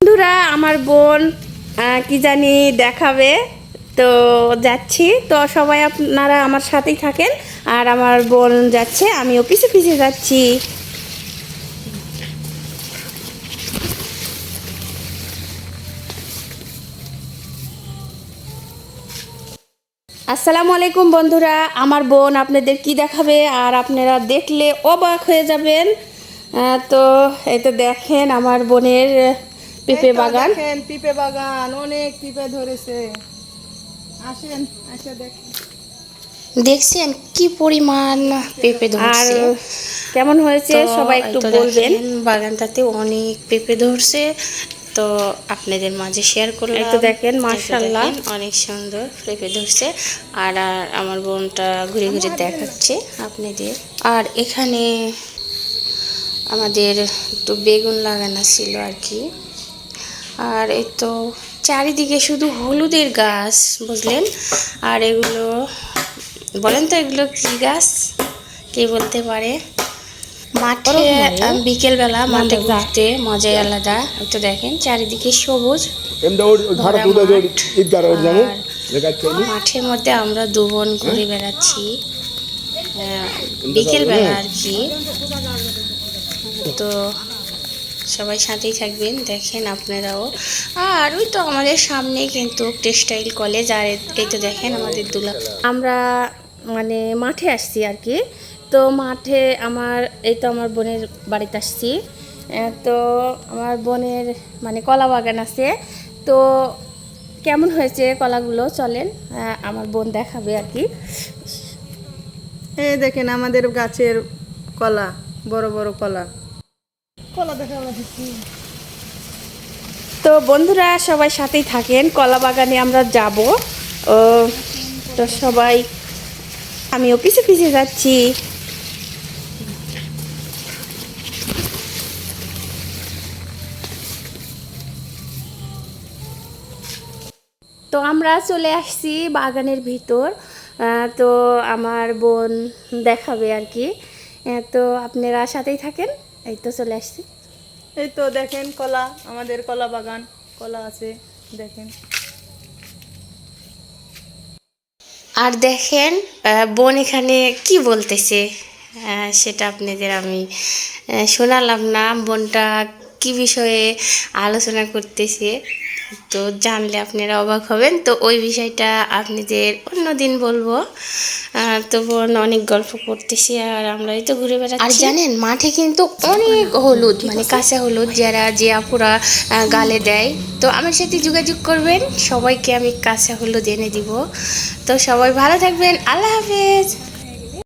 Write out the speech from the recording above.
বন্ধুরা আমার বোন কি জানি দেখাবে, তো যাচ্ছি। তো সবাই আপনারা আমার সাথেই থাকেন। আর আমার বোন যাচ্ছে, আমিও পিছে পিছে যাচ্ছি। আসসালামু আলাইকুম বন্ধুরা, আমার বোন আপনাদের কি দেখাবে আর আপনারা দেখলে অবাক হয়ে যাবেন। তো এই তো দেখেন আমার বোনের পেঁপে বাগান। দেখেন পিঁপে বাগান, অনেক পিঁপে ধরেছে। আসেন, আসে দেখেন। দেখছেন কি পরিমাণ পেঁপে আর ধরছে। কেমন হয়েছে তো সবাই একটু এই তো বলবেন। দেখেন বাগানটাতে অনেক পেঁপে ধরছে, তো আপনাদের মাঝে শেয়ার করলাম। এই তো দেখেন এই তো মাশাআল্লাহ দেখেন, অনেক সুন্দর পেঁপে ধরছে। আর আমার বোনটা ঘুরে ঘুরে দেখাচ্ছে আপনাদের। আর এখানে আমাদের একটু বেগুন লাগানো ছিল আর কি। আর এই তো চারিদিকে শুধু হলুদের গাছ, বুঝলেন। আর এগুলো বলেন তো, এগুলো কি গাছ, কে বলতে পারে? মাঠে বিকেলবেলা মাঠে ঘুরতে মজাই আলাদা। তো দেখেন চারিদিকে সবুজ ভরা মাঠ। আর মাঠের মধ্যে আমরা দু বোন ঘুরে বেড়াচ্ছি বিকেলবেলা আর কি। তো সবাই সাথেই থাকবেন, দেখেন আপনারাও। আর ওই তো আমাদের সামনে কিন্তু টেক্সটাইল কলেজ। আর এই তো দেখেন আমাদের দুলা। আমরা মানে মাঠে আসছি আর কি। তো মাঠে এই তো আমার বোনের বাড়িতে আসছি। তো আমার বোনের মানে কলা বাগান আছে। তো কেমন হয়েছে কলাগুলো চলেন আমার বোন দেখাবে আর কি। এই দেখেন আমাদের গাছের কলা, বড় বড় কলা। কলা দেখা যাচ্ছে। তো বন্ধুরা সবাই সাথেই থাকেন, কলা বাগানে আমরা যাব। তো সবাই, আমিও পিছে পিছে যাচ্ছি। তো আমরা চলে আসছি বাগানের ভিতর। তো আমার বোন দেখাবে আর কি। তো আপনারা সাথেই থাকেন। এই তো চলে আসছি। এই তো দেখেন কলা, আমাদের কলা বাগান, কলা আছে দেখেন। আর দেখেন বোন এখানে কি বলতেছে, সেটা আপনাদের আমি শোনালাম না। বোনটা কি বিষয়ে আলোচনা করতেছে, তো জানলে আপনারা অবাক হবেন। তো ওই বিষয়টা আপনাদের অন্যদিন বলবো। তো বোন অনেক গল্প করতেছি আর আমরাই তো ঘুরে বেড়াচ্ছি। আর জানেন মাঠে কিন্তু অনেক হলুদ, মানে কাঁচা হলুদ, যারা যে আপুরা গালে দেয়, তো আমার সাথে যোগাযোগ করবেন, সবাইকে আমি কাঁচা হলুদ এনে দিব। তো সবাই ভালো থাকবেন, আল্লাহ হাফেজ।